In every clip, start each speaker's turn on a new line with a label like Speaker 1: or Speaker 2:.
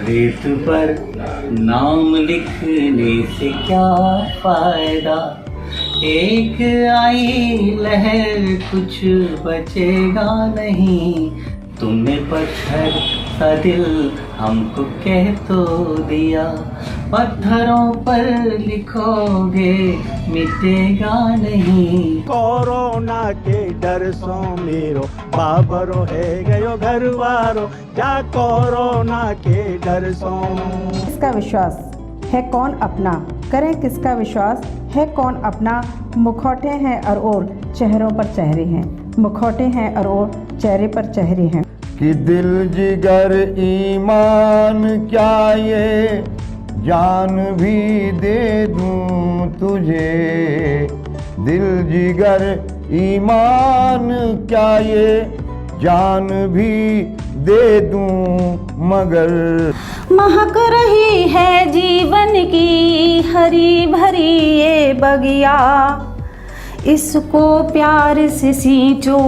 Speaker 1: रेत पर नाम लिखने से क्या फायदा, एक आई लहर कुछ बचेगा नहीं। तुमने पत्थर सा दिल हमको कह तो दिया, पत्थरों पर लिखोगे मिटेगा नहीं।
Speaker 2: कोरोना के डर सो मेरो बाबरो है गयो घर वारो, जा कोरोना के डर सो।
Speaker 3: किसका विश्वास है कौन अपना, करें किसका विश्वास है कौन अपना। मुखौटे हैं और चेहरों पर चेहरे हैं, मुखौटे हैं और चेहरे पर चेहरे हैं।
Speaker 4: कि दिल जिगर ईमान क्या ये जान भी दे दूं तुझे, दिल जिगर ईमान क्या ये जान भी दे दूं मगर।
Speaker 3: महक रही है जीवन की हरी भरी ये बगिया, इसको प्यार से सींचो,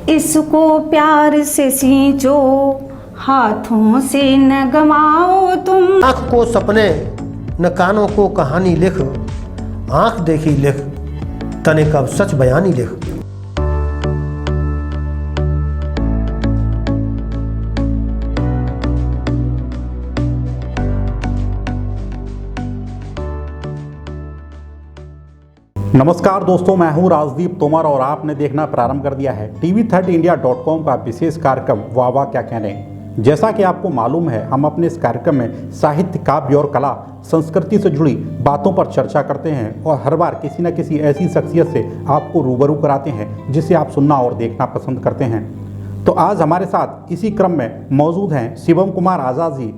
Speaker 3: इसको प्यार से सींचो, हाथों से न गवाओ तुम।
Speaker 5: आँख को सपने न कानों को कहानी लिख, आँख देखी लिख तने कब सच बयानी लिख।
Speaker 6: नमस्कार दोस्तों, मैं हूं राजदीप तोमर और आपने देखना प्रारंभ कर दिया है TV30India.com का विशेष कार्यक्रम वाह वाह क्या कहने। जैसा कि आपको मालूम है, हम अपने इस कार्यक्रम में साहित्य, काव्य और कला संस्कृति से जुड़ी बातों पर चर्चा करते हैं और हर बार किसी न किसी ऐसी शख्सियत से आपको रूबरू कराते हैं जिसे आप सुनना और देखना पसंद करते हैं। तो आज हमारे साथ इसी क्रम में मौजूद हैं शिवम कुमार आज़ाद जी।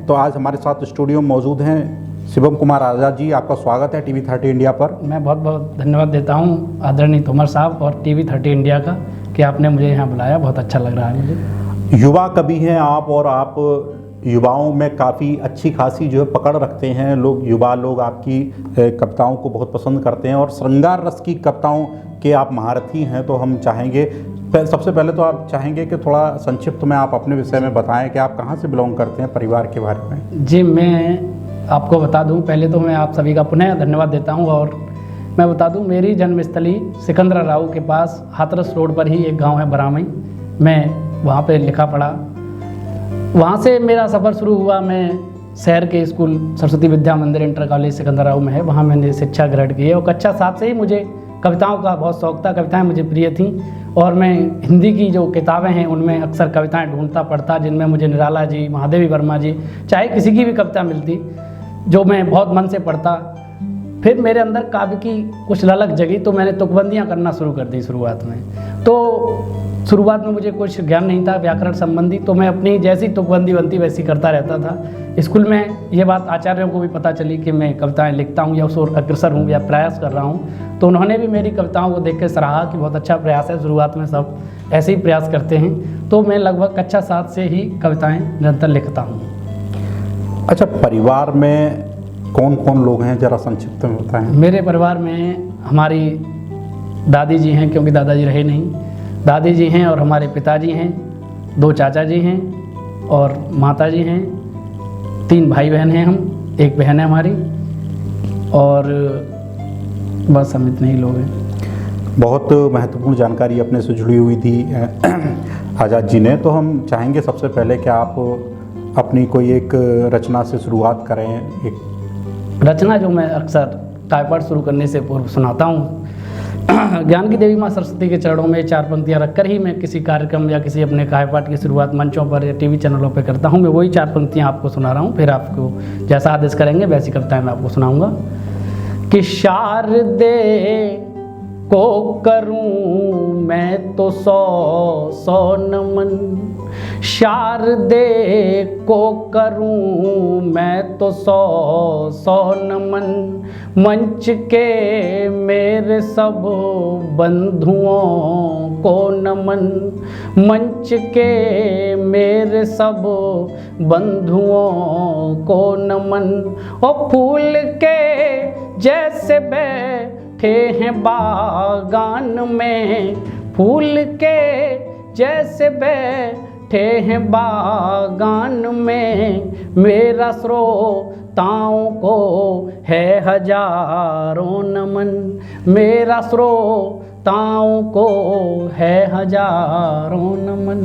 Speaker 6: तो आज हमारे साथ स्टूडियो में मौजूद हैं शिवम कुमार आज़ाद जी। आपका स्वागत है TV30 इंडिया पर।
Speaker 7: मैं बहुत बहुत धन्यवाद देता हूं आदरणीय तोमर साहब और TV30 इंडिया का कि आपने मुझे यहाँ बुलाया, बहुत अच्छा लग रहा है मुझे।
Speaker 6: युवा कवि हैं आप और आप युवाओं में काफ़ी अच्छी खासी जो है पकड़ रखते हैं। युवा लोग आपकी कविताओं को बहुत पसंद करते हैं और श्रृंगार रस की कविताओं के आप महारथी हैं। तो हम चाहेंगे सबसे पहले तो आप चाहेंगे कि थोड़ा संक्षिप्त में आप अपने विषय में बताएं कि आप कहाँ से बिलोंग करते हैं, परिवार के बारे में।
Speaker 7: जी, मैं आपको बता दूं, पहले तो मैं आप सभी का पुनः धन्यवाद देता हूं और मैं बता दूं मेरी जन्मस्थली सिकंदराराव के पास हाथरस रोड पर ही एक गांव है बरामई। मैं वहां पे लिखा पढ़ा, वहां से मेरा सफ़र शुरू हुआ। मैं शहर के स्कूल सरस्वती विद्या मंदिर इंटर कॉलेज सिकंदराराव में है, वहाँ मैंने शिक्षा ग्रहण की है और कक्षा 7 से ही मुझे कविताओं का बहुत शौक़ था। कविताएँ मुझे प्रिय थीं और मैं हिंदी की जो किताबें हैं उनमें अक्सर कविताएँ ढूंढता पढ़ता, जिनमें मुझे निराला जी, महादेवी वर्मा जी, चाहे किसी की भी कविता मिलती जो मैं बहुत मन से पढ़ता। फिर मेरे अंदर काव्य की कुछ ललक जगी तो मैंने तुकबंदियाँ करना शुरू कर दी शुरुआत में। तो शुरुआत में मुझे कुछ ज्ञान नहीं था व्याकरण संबंधी, तो मैं अपनी जैसी तुकबंदी बनती वैसी करता रहता था। स्कूल में ये बात आचार्यों को भी पता चली कि मैं कविताएं लिखता हूँ या उस ओर अग्रसर हूँ या प्रयास कर रहा हूँ, तो उन्होंने भी मेरी कविताओं को देख कर सराहा कि बहुत अच्छा प्रयास है, शुरुआत में सब ऐसे ही प्रयास करते हैं। तो मैं लगभग कक्षा 7 से ही कविताएँ निरंतर लिखता हूँ।
Speaker 6: अच्छा, परिवार में कौन कौन लोग हैं, ज़रा संक्षिप्त में बताएं।
Speaker 7: मेरे परिवार में हमारी दादी जी हैं, क्योंकि दादाजी रहे नहीं, दादी जी हैं और हमारे पिताजी हैं, 2 चाचा जी हैं और माता जी हैं, 3 भाई बहन हैं, हम 1 बहन है हमारी, और बस हम इतने ही लोग हैं।
Speaker 6: बहुत महत्वपूर्ण जानकारी अपने से जुड़ी हुई थी आज़ाद जी ने। तो हम चाहेंगे सबसे पहले कि आप अपनी कोई एक रचना से शुरुआत करें। एक
Speaker 7: रचना जो मैं अक्सर काव्यपाठ शुरू करने से पूर्व सुनाता हूँ। ज्ञान की देवी माँ सरस्वती के चरणों में 4 पंक्तियाँ रखकर ही मैं किसी कार्यक्रम या किसी अपने काव्यपाठ की शुरुआत मंचों पर या TV चैनलों पर करता हूँ। मैं वही 4 पंक्तियाँ आपको सुना रहा हूँ, फिर आपको जैसा आदेश करेंगे वैसी कविताएँ मैं आपको सुनाऊँगा। कि शारदे को करूं मैं तो 100 नमन, शारदे को करूं मैं तो 100 नमन, मंच के मेरे सब बंधुओं को नमन, मंच के मेरे सब बंधुओं को नमन। और फूल के जैसे बैठे हैं बागान में, फूल के जैसे बैठे बैठे हैं बागान में, मेरा श्रोताओं को है हजारों नमन, मेरा श्रोताओं को है हजारों नमन।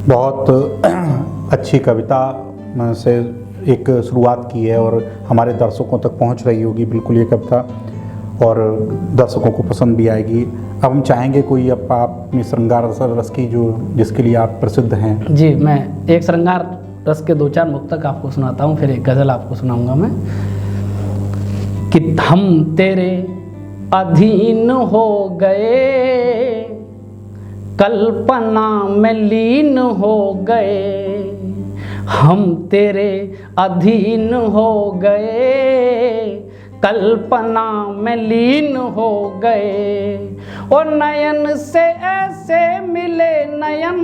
Speaker 6: बहुत अच्छी कविता से एक शुरुआत की है और हमारे दर्शकों तक पहुंच रही होगी बिल्कुल ये कविता, और दर्शकों को पसंद भी आएगी। अब हम चाहेंगे कोई अब आप अपनी श्रृंगार रस की जो जिसके लिए आप प्रसिद्ध हैं।
Speaker 7: जी, मैं एक श्रृंगार रस के 2-4 मुक्तक आपको सुनाता हूँ, फिर एक गज़ल आपको सुनाऊंगा मैं। कि हम तेरे अधीन हो गए, कल्पना में लीन हो गए, हम तेरे अधीन हो गए, कल्पना में लीन हो गए, और नयन से ऐसे मिले नयन,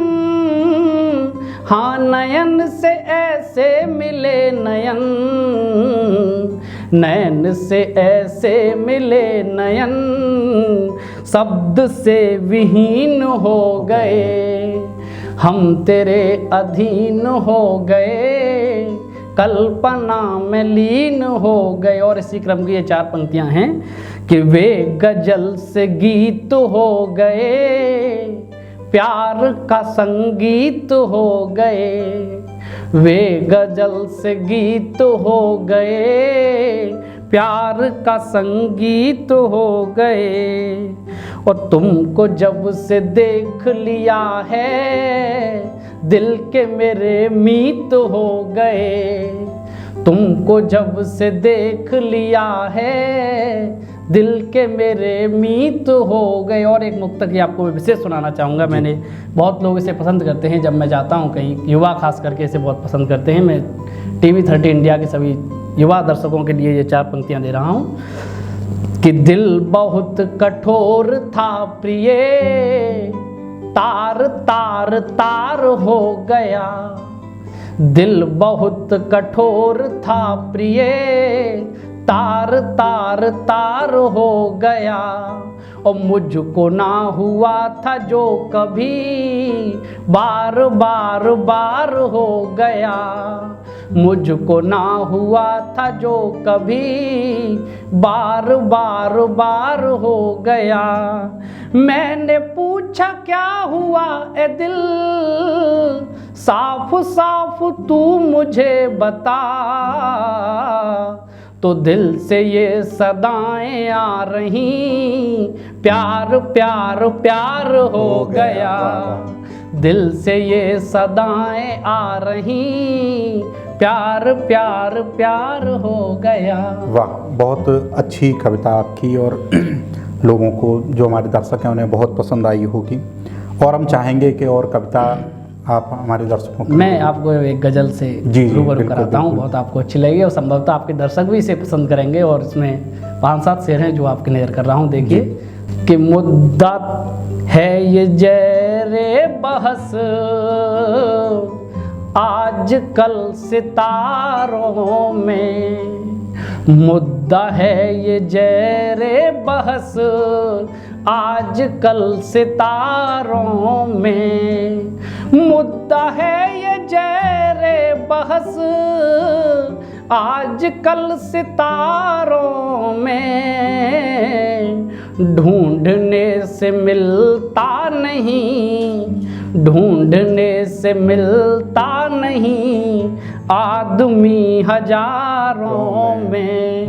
Speaker 7: हाँ नयन से ऐसे मिले नयन, नयन से ऐसे मिले नयन, शब्द से विहीन हो गए, हम तेरे अधीन हो गए, कल्पना में लीन हो गए। और इसी क्रम की ये 4 पंक्तियां हैं कि वे गजल से गीत हो गए, प्यार का संगीत हो गए, वे गजल से गीत हो गए, प्यार का संगीत हो गए, और तुमको जब से देख लिया है, दिल के मेरे मीत हो गए, तुमको जब से देख लिया है, दिल के मेरे मीत हो गए। और एक मुक्तक आपको मैं विशेष सुनाना चाहूँगा। मैंने बहुत लोग इसे पसंद करते हैं, जब मैं जाता हूँ कहीं, युवा खास करके इसे बहुत पसंद करते हैं। मैं TV30 इंडिया के सभी युवा दर्शकों के लिए ये 4 पंक्तियाँ दे रहा हूँ कि दिल बहुत कठोर था प्रिय, तार तार तार हो गया, दिल बहुत कठोर था प्रिय, तार तार तार हो गया, और मुझको ना हुआ था जो कभी, बार बार बार हो गया, मुझको ना हुआ था जो कभी, बार बार बार हो गया। मैंने पूछा क्या हुआ ए दिल, साफ साफ तू मुझे बता, तो दिल से ये सदाएं आ रही, प्यार प्यार प्यार हो गया, दिल से ये सदाएं आ रही, प्यार प्यार प्यार हो गया।
Speaker 6: वाह, बहुत अच्छी कविता आपकी, और लोगों को जो हमारे दर्शक हैं उन्हें बहुत पसंद आई होगी। और हम चाहेंगे कि और कविता आप हमारे दर्शकों को।
Speaker 7: मैं आपको एक गज़ल से रूबरू कराता हूँ, बहुत आपको अच्छी लगेगी और संभवतः आपके दर्शक भी इसे पसंद करेंगे। और इसमें 5-7 शेर हैं जो आपके नज़र कर रहा हूँ। देखिए कि मुद्दत है ये जैरे बहस आज कल सितारों में, मुद्दा है ये जैरे बहस आज कल सितारों में, मुद्दा है ये जैरे बहस आज कल सितारों में, ढूंढने से मिलता नहीं, ढूंढने से मिलता नहीं, आदमी हजारों में,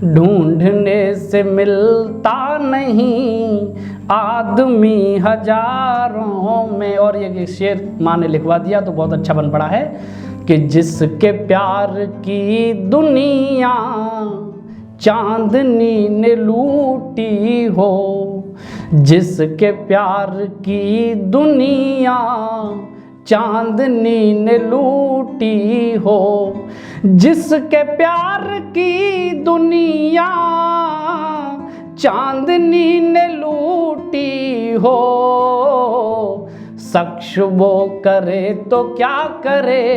Speaker 7: ढूंढने से मिलता नहीं, आदमी हजारों में। और ये शेर माँ ने लिखवा दिया तो बहुत अच्छा बन पड़ा है कि जिसके प्यार की दुनिया चांदनी ने लूटी हो, जिसके प्यार की दुनिया चांदनी ने लूटी हो, जिसके प्यार की दुनिया चांदनी ने लूटी हो, शख्स वो करे तो क्या करे,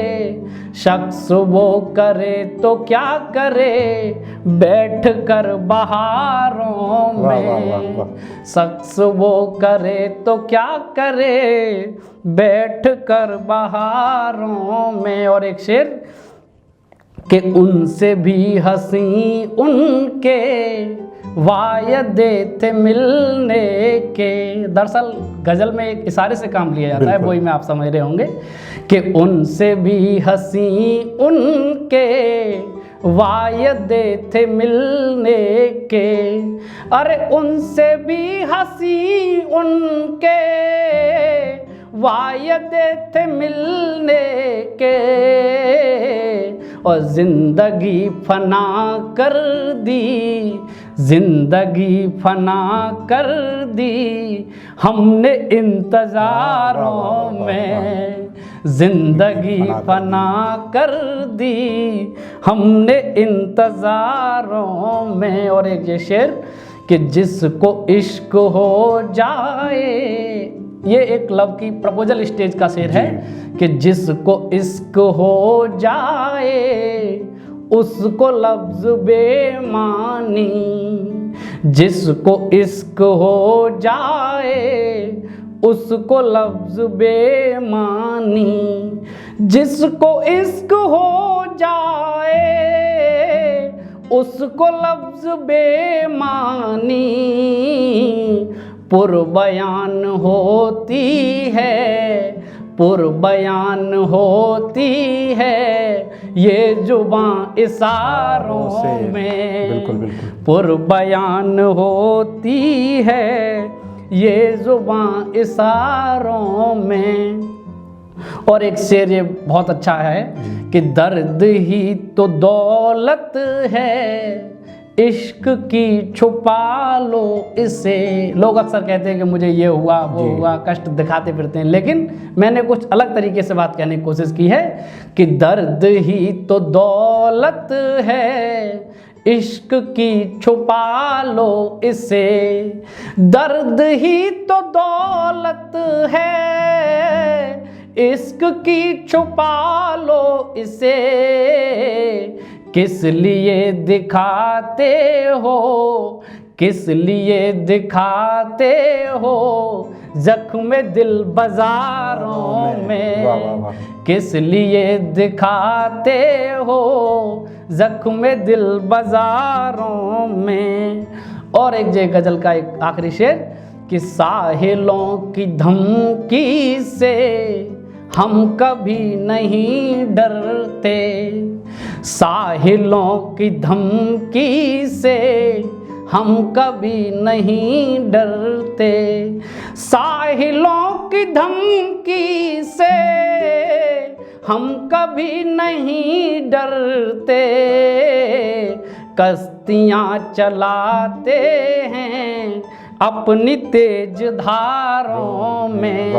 Speaker 7: शख्स वो करे तो क्या करे, बैठ कर बहारों में। शख्स वो करे तो क्या करे, बैठ कर बहारों में। और एक शेर कि उनसे भी हंसी उनके वायदे थे मिलने के। दरअसल गज़ल में एक इशारे से काम लिया जाता है, वही में आप समझ रहे होंगे कि उनसे भी हंसी उनके वायदे थे मिलने के। अरे उनसे भी हंसी उनके वायदे थे मिलने के, और ज़िंदगी फना कर दी, ज़िंदगी फना कर दी हमने इंतज़ारों में। ज़िंदगी फना कर दी हमने इंतज़ारों में। और एक ये शेर कि जिसको इश्क हो जाए, ये एक लव की प्रपोजल स्टेज का शेर है कि जिसको इश्क हो जाए उसको लफ्ज़ बेमानी, जिसको इश्क हो जाए उसको लफ्ज़ बेमानी, जिसको इश्क हो जाए उसको लफ्ज़ बेमानी। पुरबयान होती है, पुरबयान होती है ये जुबां इशारों में।
Speaker 6: बिल्कुल बिल्कुल।
Speaker 7: पुरबयान होती है ये जुबां इशारों में। और एक शेर ये बहुत अच्छा है कि दर्द ही तो दौलत है, इश्क की छुपा लो इसे। लोग अक्सर कहते हैं कि मुझे ये हुआ वो हुआ, कष्ट दिखाते फिरते हैं, लेकिन मैंने कुछ अलग तरीके से बात करने की कोशिश की है कि दर्द ही तो दौलत है, इश्क की छुपा लो इसे। दर्द ही तो दौलत है, इश्क की छुपा लो इसे। किस लिए दिखाते हो, किस लिए दिखाते हो जख्म दिल बाजारों में। किस लिए दिखाते हो जख्म दिल बाजारों में। और एक जय गज़ल का एक आखिरी शेर कि साहिलों की धमकी से हम कभी नहीं डरते, साहिलों की धमकी से हम कभी नहीं डरते। साहिलों की धमकी से हम कभी नहीं डरते, कश्तियाँ चलाते हैं अपनी तेज धारों में।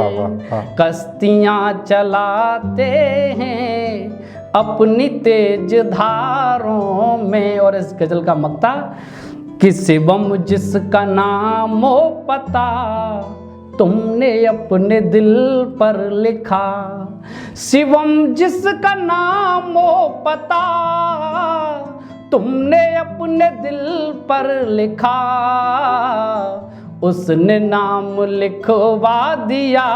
Speaker 7: कश्तियाँ चलाते हैं अपनी तेज धारों में। और इस गज़ल का मक्ता कि शिवम जिसका नाम हो पता तुमने अपने दिल पर लिखा, शिवम जिसका नाम हो पता तुमने अपने दिल पर लिखा, उसने नाम लिखवा दिया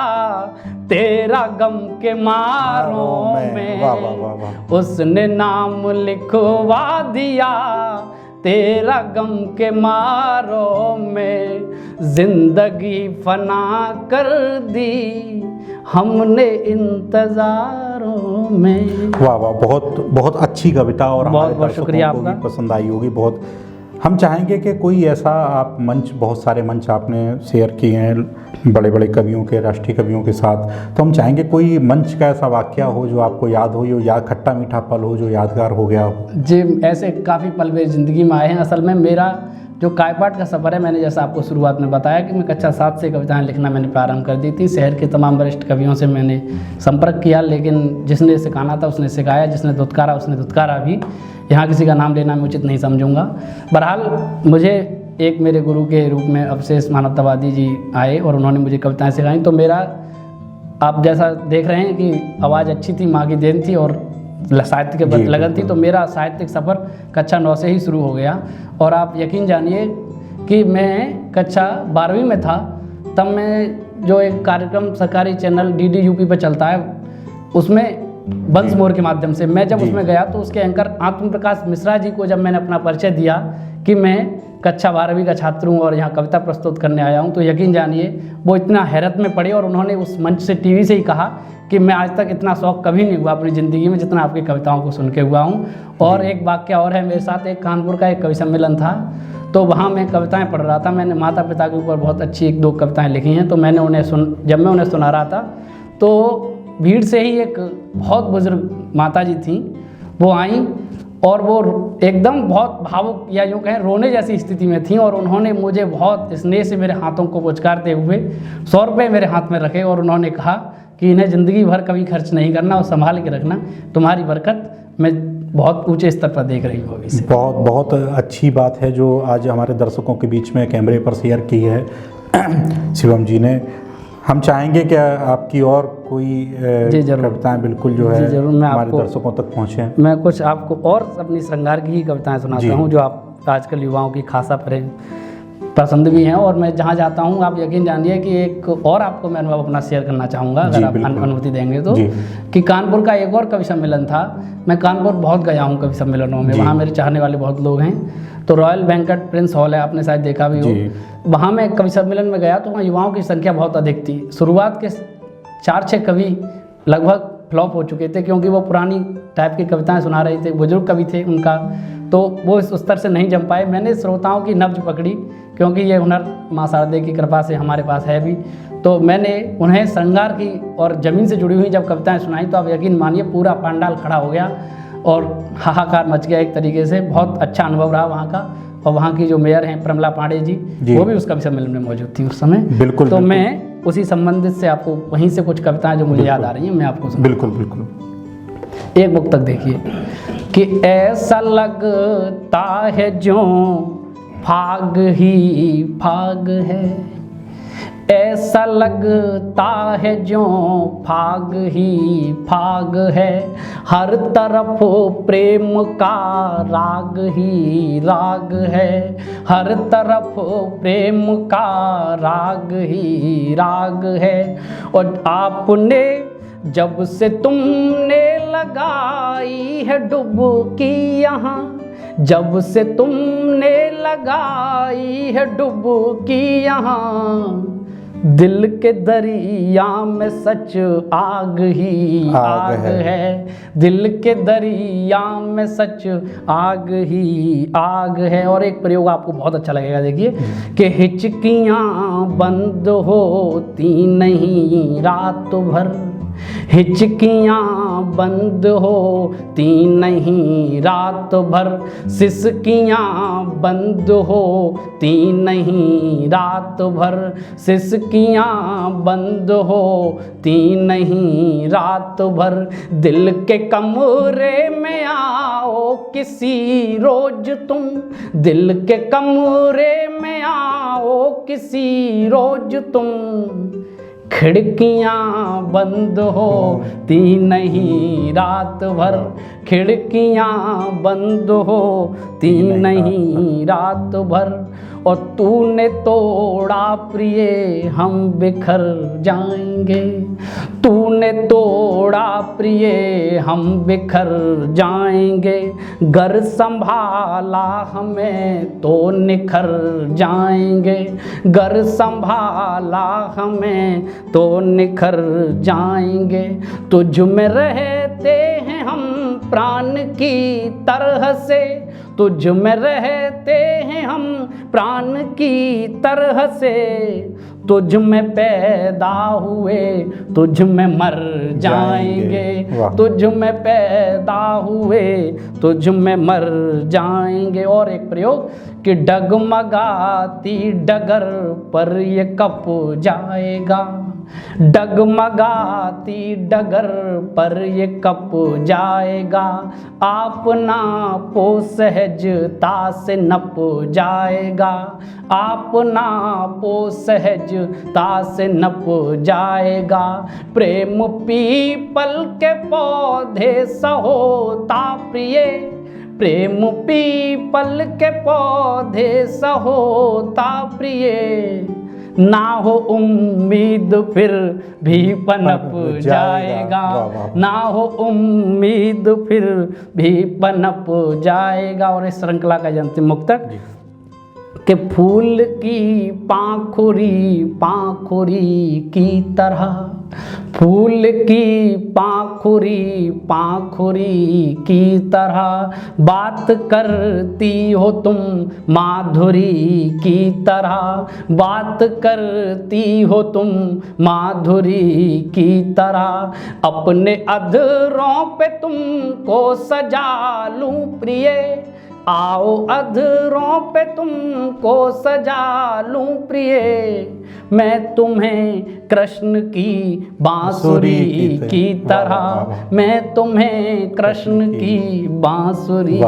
Speaker 7: तेरा गम के मारों में।
Speaker 6: वाह वाह वाह वाह।
Speaker 7: उसने नाम लिखवा दिया तेरा गम के मारों में। जिंदगी फना कर दी हमने इंतज़ारों में।
Speaker 6: वाह वाह, बहुत बहुत अच्छी कविता और
Speaker 7: बहुत
Speaker 6: हमारे
Speaker 7: बहुत शुक्रिया
Speaker 6: दर्शकों को
Speaker 7: आपका।
Speaker 6: भी पसंद आई होगी बहुत। हम चाहेंगे कि कोई ऐसा आप मंच, बहुत सारे मंच आपने शेयर किए हैं बड़े बड़े कवियों के, राष्ट्रीय कवियों के साथ, तो हम चाहेंगे कोई मंच का ऐसा वाकया हो जो आपको याद हो, या खट्टा मीठा पल हो जो यादगार हो गया हो।
Speaker 7: जी, ऐसे काफ़ी पल मेरी ज़िंदगी में आए हैं। असल में मेरा जो कायपाठ का सफ़र है, मैंने जैसा आपको शुरुआत में बताया कि मैं कक्षा 7 से कविताएं लिखना मैंने प्रारंभ कर दी थी। शहर के तमाम वरिष्ठ कवियों से मैंने संपर्क किया, लेकिन जिसने सिखाना था उसने सिखाया, जिसने धुतकारा उसने धुतकारा भी। यहाँ किसी का नाम लेना मैं उचित नहीं समझूंगा। बहरहाल मुझे एक मेरे गुरु के रूप में अवशेष मानवतावादी जी आए और उन्होंने मुझे कविताएँ सिखाई। तो मेरा आप जैसा देख रहे हैं कि आवाज़ अच्छी थी, माँ की देन थी और साहित्य के प्रति लगन थी, तो मेरा साहित्यिक सफ़र कक्षा 9 से ही शुरू हो गया। और आप यकीन जानिए कि मैं कक्षा 12वीं में था, तब मैं जो एक कार्यक्रम सरकारी चैनल DD UP पर चलता है, उसमें वंश मोर के माध्यम से मैं जब उसमें गया तो उसके एंकर आत्म प्रकाश मिश्रा जी को जब मैंने अपना परिचय दिया कि मैं कक्षा 12वीं का छात्र हूँ और यहाँ कविता प्रस्तुत करने आया हूँ, तो यकीन जानिए वो इतना हैरत में पड़े और उन्होंने उस मंच से टीवी से ही कहा कि मैं आज तक इतना शौक कभी नहीं हुआ अपनी ज़िंदगी में जितना आपकी कविताओं को सुन के हुआ हूँ। और एक वाक्य और है मेरे साथ, एक कानपुर का एक कवि सम्मेलन था, तो वहाँ मैं कविताएं पढ़ रहा था। मैंने माता पिता के ऊपर बहुत अच्छी 1-2 कविताएं लिखी हैं, तो मैंने उन्हें जब मैं उन्हें सुना रहा था तो भीड़ से ही एक बहुत बुजुर्ग माता जी थी, वो आई और वो एकदम बहुत भावुक या यूँ कहें रोने जैसी स्थिति में थी, और उन्होंने मुझे बहुत स्नेह से मेरे हाथों को पुचकारते हुए 100 रुपये मेरे हाथ में रखे और उन्होंने कहा कि इन्हें ज़िंदगी भर कभी खर्च नहीं करना और संभाल के रखना, तुम्हारी बरकत मैं बहुत ऊंचे स्तर पर देख रही हूँ। अभी
Speaker 6: बहुत बहुत अच्छी बात है जो आज हमारे दर्शकों के बीच में कैमरे पर शेयर की है शिवम जी ने। हम चाहेंगे कि आपकी और कोई कविताएं बिल्कुल जो है हमारे दर्शकों तक पहुँचे।
Speaker 7: मैं कुछ आपको और अपनी श्रृंगार की ही कविताएं सुनाता हूँ जो आप आजकल युवाओं की खासा पसंद भी हैं, और मैं जहाँ जाता हूँ आप यकीन जानिए कि एक और आपको मैं अनुभव अपना शेयर करना चाहूँगा अगर आप अनुमति देंगे तो, कि कानपुर का एक और कवि सम्मेलन था। मैं कानपुर बहुत गया हूँ कवि सम्मेलनों में, वहाँ मेरे चाहने वाले बहुत लोग हैं। तो रॉयल बैंक्वेट प्रिंस हॉल है, आपने शायद देखा भी हो, वहाँ मैं कवि सम्मेलन में गया तो वहाँ युवाओं की संख्या बहुत अधिक थी। शुरुआत के 4-6 कवि लगभग फ्लॉप हो चुके थे क्योंकि वो पुरानी टाइप की कविताएं सुना रहे थे, बुजुर्ग कवि थे उनका, तो वो इस स्तर से नहीं जम पाए। मैंने श्रोताओं की नब्ज पकड़ी क्योंकि ये हुनर माँ शारदे की कृपा से हमारे पास है भी, तो मैंने उन्हें श्रृंगार की और ज़मीन से जुड़ी हुई जब कविताएं सुनाई तो आप यकीन मानिए पूरा पंडाल खड़ा हो गया और हाहाकार मच गया एक तरीके से। बहुत अच्छा अनुभव रहा वहाँ का, और वहाँ की जो मेयर हैं प्रमला पांडे जी वो भी उस कवि सम्मेलन में मौजूद थी उस समय।
Speaker 6: बिल्कुल।
Speaker 7: तो मैं उसी संबंधित से आपको वहीं से कुछ कविताएं जो मुझे याद आ रही हैं मैं आपको
Speaker 6: बिल्कुल बिल्कुल।
Speaker 7: एक मुक्तक देखिए कि ऐसा लगता है जो फाग ही फाग है, ऐसा लगता है जो फाग ही फाग है, हर तरफ प्रेम का राग ही राग है, हर तरफ प्रेम का राग ही राग है। और आपने जब से तुमने लगाई है डुबकी यहाँ, जब से तुमने लगाई है डुबकी यहाँ, दिल के दरिया में सच आग ही आग है, दिल के दरिया में सच आग ही आग है। और एक प्रयोग आपको बहुत अच्छा लगेगा, देखिए कि हिचकियाँ बंद होती नहीं रात भर, हिचकियाँ बंद होती नहीं रात भर, सिसकियाँ बंद होती नहीं रात भर, सिसकियाँ बंद होती नहीं रात भर, दिल के कमरे में आओ किसी रोज तुम, दिल के कमरे में आओ किसी रोज तुम, खिड़कियाँ बंद होती नहीं रात भर, खिड़कियाँ बंद होती नहीं रात भर, और तूने तोड़ा प्रिय हम बिखर जाएंगे, तूने तोड़ा प्रिय हम बिखर जाएंगे, घर संभाला हमें तो निखर जाएंगे, घर संभाला हमें तो निखर जाएंगे, तुझ में रहते हैं हम प्राण की तरह से, तुझ में रहते हैं हम प्राण की तरह से, तुझ में पैदा हुए तुझ में मर जाएंगे, तुझ में पैदा हुए तुझ में मर जाएंगे। और एक प्रयोग कि डगमगाती डगर पर ये कब जाएगा, डगमगाती डगर पर ये कप जाएगा, आपना पो सहजता से नप जाएगा, आपना पो सहजता से नप जाएगा। प्रेम पीपल के पौधे सहोता प्रिय, प्रेम पीपल के पौधे सहोता प्रिय, ना हो उम्मीद फिर भी पनप जाएगा, ना हो उम्मीद फिर भी पनप जाएगा। और इस श्रृंखला का अंतिम मुक्तक कि फूल की पाखुरी पाखुरी की तरह, फूल की पाखुरी पाखुरी की तरह बात करती हो तुम, माधुरी की तरह बात करती हो तुम, माधुरी की तरह। अपने अधरों पे तुमको सजा लूं प्रिय, आओ अधरों पे तुमको सजा लूं प्रिय, मैं तुम्हें कृष्ण की बांसुरी की तरह, मैं तुम्हें कृष्ण की बांसुरी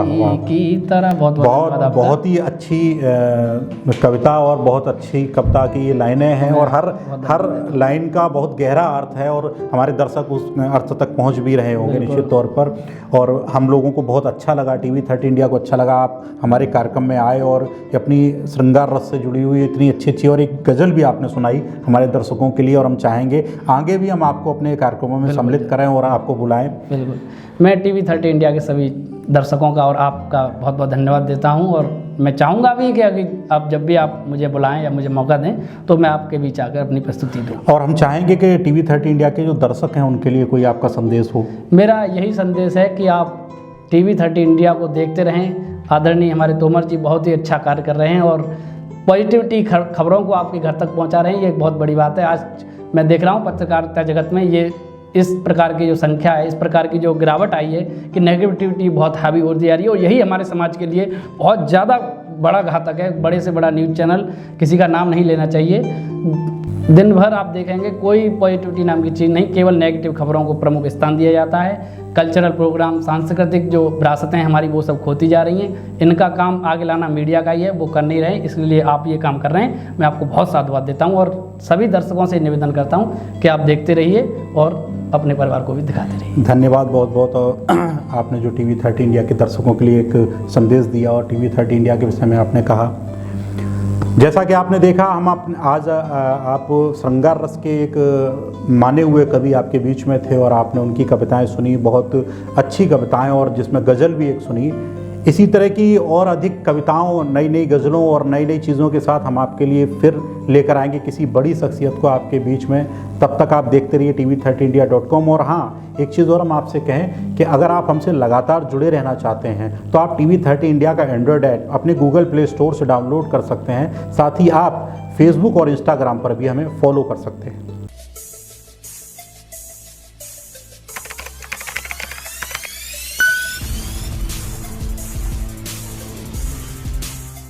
Speaker 7: की तरह।
Speaker 6: बहुत ही अच्छी कविता और बहुत अच्छी कविता की ये लाइनें हैं और हर लाइन का बहुत गहरा अर्थ है और हमारे दर्शक उस अर्थ तक पहुंच भी रहे होंगे निश्चित तौर पर। और हम लोगों को बहुत अच्छा लगा, TV30 इंडिया को अच्छा लगा आप हमारे कार्यक्रम में आए और अपनी श्रृंगार रस से जुड़ी हुई इतनी अच्छी और एक गज़ल भी आपने सुनाई हमारे दर्शकों के लिए। और हम चाहेंगे आगे भी हम आपको अपने कार्यक्रमों में सम्मिलित करें और आपको बुलाएं।
Speaker 7: बिल्कुल, मैं TV30 इंडिया के सभी दर्शकों का और आपका बहुत बहुत धन्यवाद देता हूं। और मैं चाहूँगा भी कि आप जब भी आप मुझे बुलाएं या मुझे मौका दें तो मैं आपके बीच आकर अपनी प्रस्तुति दूँ।
Speaker 6: और हम चाहेंगे कि TV30 इंडिया के जो दर्शक हैं उनके लिए कोई आपका संदेश हो।
Speaker 7: मेरा यही संदेश है कि आप TV30 इंडिया को देखते रहें। आदरणीय हमारे तोमर जी बहुत ही अच्छा कार्य कर रहे हैं और पॉजिटिविटी खबरों को आपके घर तक पहुंचा रहे हैं, ये एक बहुत बड़ी बात है। आज मैं देख रहा हूं पत्रकारिता जगत में ये इस प्रकार की जो संख्या है, इस प्रकार की जो गिरावट आई है कि नेगेटिविटी बहुत हावी होती जा रही है और यही हमारे समाज के लिए बहुत ज़्यादा बड़ा घातक है। बड़े से बड़ा न्यूज़ चैनल किसी का नाम नहीं लेना चाहिए। दिन भर आप देखेंगे कोई पॉजिटिविटी नाम की चीज़ नहीं, केवल नेगेटिव खबरों को प्रमुख स्थान दिया जाता है। कल्चरल प्रोग्राम, सांस्कृतिक जो विरासतें हमारी वो सब खोती जा रही हैं। इनका काम आगे लाना मीडिया का ही है, वो कर नहीं रहे, इसलिए आप ये काम कर रहे हैं। मैं आपको बहुत साधुवाद देता हूँ और सभी दर्शकों से निवेदन करता हूँ कि आप देखते रहिए और अपने परिवार को भी दिखाते रहिए। धन्यवाद
Speaker 6: बहुत बहुत। आपने जो TV30 इंडिया के दर्शकों के लिए एक संदेश दिया और TV30 इंडिया के विषय में आपने कहा, जैसा कि आपने देखा हम आज आप श्रृंगार रस के एक माने हुए कवि आपके बीच में थे और आपने उनकी कविताएं सुनी, बहुत अच्छी कविताएं और जिसमें गज़ल भी एक सुनी। इसी तरह की और अधिक कविताओं, नई नई गज़लों और नई नई चीज़ों के साथ हम आपके लिए फिर लेकर आएंगे किसी बड़ी शख्सियत को आपके बीच में। तब तक आप देखते रहिए TV30india.com। और हाँ, एक चीज़ और हम आपसे कहें कि अगर आप हमसे लगातार जुड़े रहना चाहते हैं तो आप TV30 इंडिया का एंड्रॉयड ऐप अपने गूगल प्ले स्टोर से डाउनलोड कर सकते हैं। साथ ही आप फेसबुक और इंस्टाग्राम पर भी हमें फॉलो कर सकते हैं।